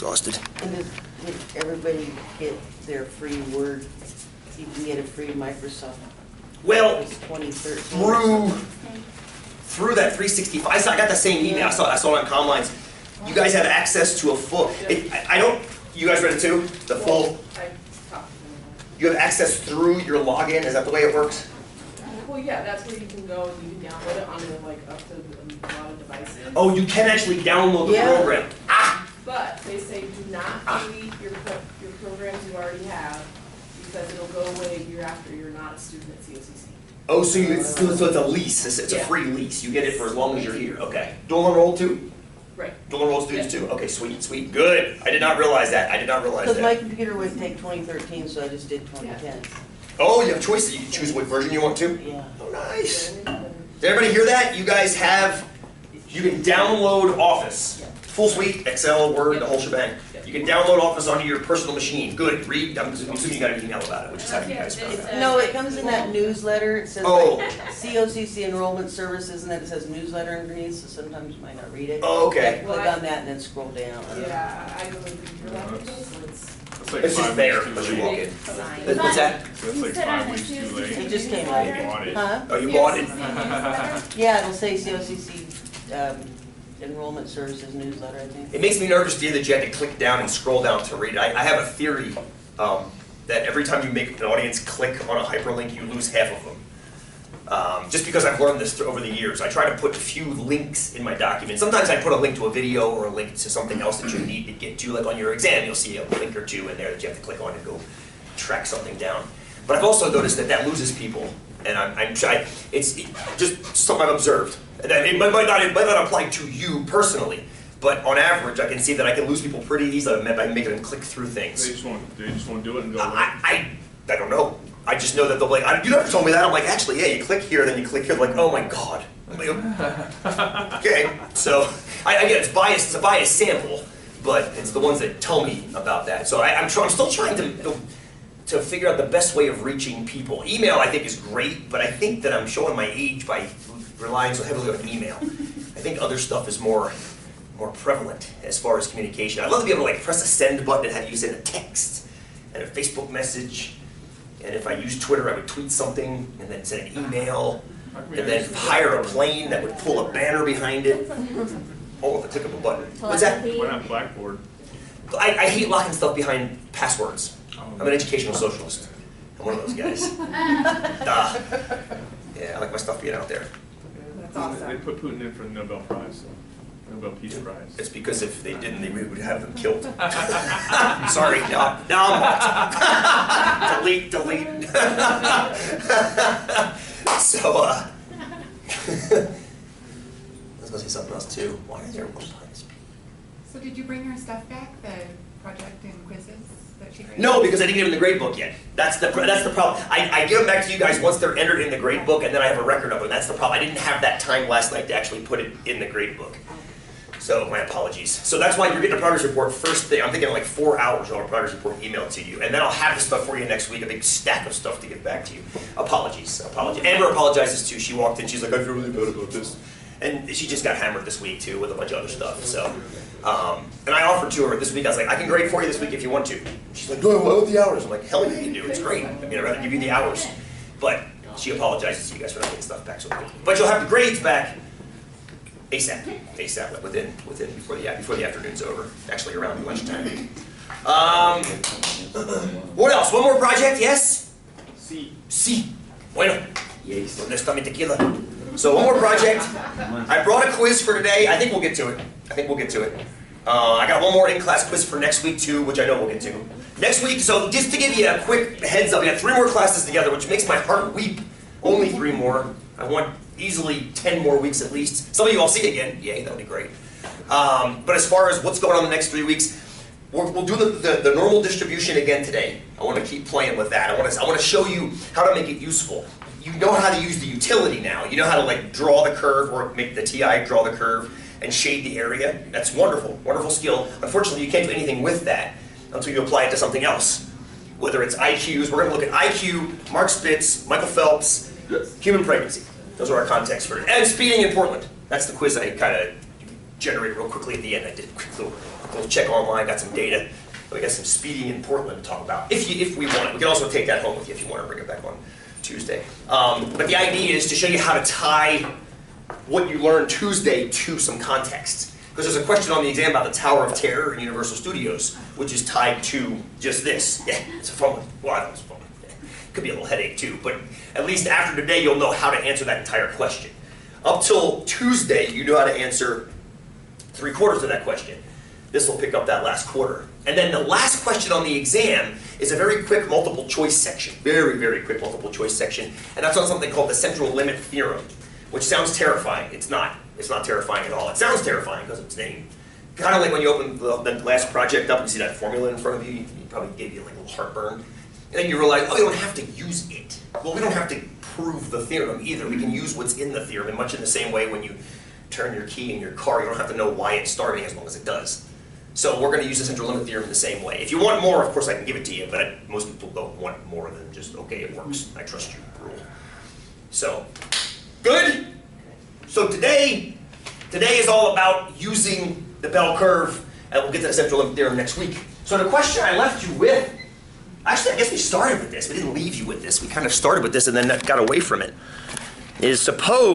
exhausted. And did everybody get their free Word? You can get a free Microsoft. Well, It's 2013. through that 365, I got the same email. I saw it on Comlines. You guys have access to a full. I don't. You guys read it too? The full. I talked to them. You have access through your login. Is that the way it works? Well, yeah, that's where you can go and you can download it onto like up to a lot of devices. Oh, you can actually download the Yeah. program. Ah. But they say do not delete your programs you already have because it'll go away year after you're not a student at COCC. Oh, so it's a lease. It's a Yeah. free lease. You get it for as long as you're here. Okay. Dual enrolled too? Right. Dual enrolled students too? Okay, sweet, sweet. Good. I did not realize that. I did not realize Because my that. computer would take 2013, so I just did 2010. Oh, you have a choice. You can choose what version you want to? Yeah. Oh, nice. Did everybody hear that? You guys have, you can download Office. Full suite, Excel, Word, the whole shebang. You can download Office onto your personal machine. Good. Read. I'm assuming you got an email about it, which is how you guys found out. No, it comes in that newsletter. It says Oh. like COCC Enrollment Services, and then it says newsletter underneath, so sometimes you might not read it. Oh, okay. Click on that and then scroll down. Yeah, I go to the computer lab today, so it's. That's like It's just 5 there weeks as too you walk late. in. What's that? So that's like 5 weeks too late. It just came You out. bought it. Huh? Oh, you bought it? Yeah, it'll say COCC Enrollment Services newsletter, I think. It makes me nervous, dear, that you had to click down and scroll down to read it. I have a theory that every time you make an audience click on a hyperlink, you lose half of them. Just because I've learned this over the years. I try to put a few links in my document. Sometimes I put a link to a video or a link to something else that you need to get to. Like on your exam, you'll see a link or two in there that you have to click on and go track something down. But I've also noticed that that loses people. And it's just something I've observed. And it might not apply to you personally, but on average, I can see that I can lose people pretty easily by making them click through things. They just won't do it and go away. I don't know. I just know that they'll like, you never told me that. I'm like, actually, yeah, you click here, then you click here, like, oh my God. I'm like, okay, so, again, it's biased, it's a biased sample, but it's the ones that tell me about that. So I'm still trying to figure out the best way of reaching people. Email, I think, is great, but I think that I'm showing my age by relying so heavily on email. I think other stuff is more prevalent as far as communication. I'd love to be able to like press a send button and have you send a text and a Facebook message. And if I use Twitter, I would tweet something and then send an email and then hire a plane that would pull a banner behind it. All with the click of a button. What's that? Why not Blackboard? I hate locking stuff behind passwords. I'm an educational socialist. I'm one of those guys. Duh. Yeah, I like my stuff being out there. That's They awesome. put Putin in for the Nobel Prize, so. Nobel Peace Prize. It's because if they didn't, they would have them killed. Sorry, no, I'm delete. So, I was gonna say something else too. Why is there one behind this? So did you bring her stuff back, the project and quizzes that she graded? No, because I didn't get them in the grade book yet. That's the problem. I give them back to you guys once they're entered in the grade book, and then I have a record of them. That's the problem. I didn't have that time last night to actually put it in the grade book. So my apologies. So that's why you're getting a progress report first thing. I'm thinking like 4 hours I'll have a progress report emailed to you. And then I'll have the stuff for you next week, a big stack of stuff to get back to you. Apologies. Amber apologizes too. She walked in, she's like, I feel really bad about this. And she just got hammered this week too with a bunch of other stuff. So, and I offered to her this week, I was like, I can grade for you this week if you want to. She's like, no, what about the hours? I'm like, hell yeah, you do. It's great. I mean, I'd rather give you the hours. But she apologizes to you guys for not getting stuff back so quickly. But you'll have the grades back ASAP, before the afternoon's over. Actually, around lunchtime. What else? One more project? Yes. Sí. Bueno. Yes. ¿Dónde está mi tequila? So one more project. I brought a quiz for today. I think we'll get to it. I got one more in-class quiz for next week too, which I know we'll get to. Next week, so just to give you a quick heads up, we got 3 more classes together, which makes my heart weep. Only 3 more. I want easily 10 more weeks at least. Some of you I'll see again. Yay, that would be great. But as far as what's going on the next 3 weeks, we'll do the normal distribution again today. I want to keep playing with that. I want to show you how to make it useful. You know how to use the utility now. You know how to like draw the curve or make the TI draw the curve and shade the area. That's wonderful, wonderful skill. Unfortunately, you can't do anything with that until you apply it to something else. Whether it's IQs, we're going to look at IQ, Mark Spitz, Michael Phelps, human pregnancy. Those are our contexts for it. And speeding in Portland. That's the quiz I kind of generated real quickly at the end. I did a quick little Go check online, got some data. We got some speeding in Portland to talk about, if we want it. We can also take that home with you if you want to bring it back on Tuesday. But the idea is to show you how to tie what you learned Tuesday to some context. Because there's a question on the exam about the Tower of Terror in Universal Studios, which is tied to just this. Yeah, it's a fun one. Well, I thought it was fun. Yeah. Could be a little headache too, but at least after today you'll know how to answer that entire question. Up till Tuesday, you know how to answer 3/4 of that question. This will pick up that last quarter. And then the last question on the exam is a very quick multiple choice section. Very, very quick multiple choice section. And that's on something called the central limit theorem, which sounds terrifying. It's not. It's not terrifying at all. It sounds terrifying because of its name. Kind of like when you open the last project up and see that formula in front of you, it probably gave you like a little heartburn. And then you realize, oh, you don't have to use it. Well, we don't have to prove the theorem either. We can use what's in the theorem, and much in the same way when you turn your key in your car, you don't have to know why it's starting as long as it does. So we're going to use the central limit theorem in the same way. If you want more, of course, I can give it to you, but most people don't want more than just, okay, it works. I trust you, rule. So, good? So today is all about using the bell curve, and we'll get to the central limit theorem next week. So the question I left you with, actually, I guess we started with this. We didn't leave you with this. We kind of started with this and then got away from it, is suppose